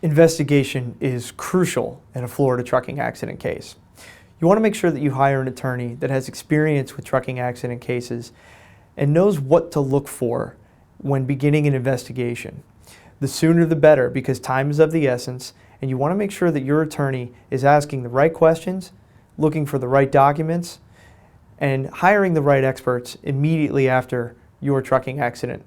Investigation is crucial in a Florida trucking accident case. You want to make sure that you hire an attorney that has experience with trucking accident cases and knows what to look for when beginning an investigation. The sooner the better, because time is of the essence, and you want to make sure that your attorney is asking the right questions, looking for the right documents, and hiring the right experts immediately after your trucking accident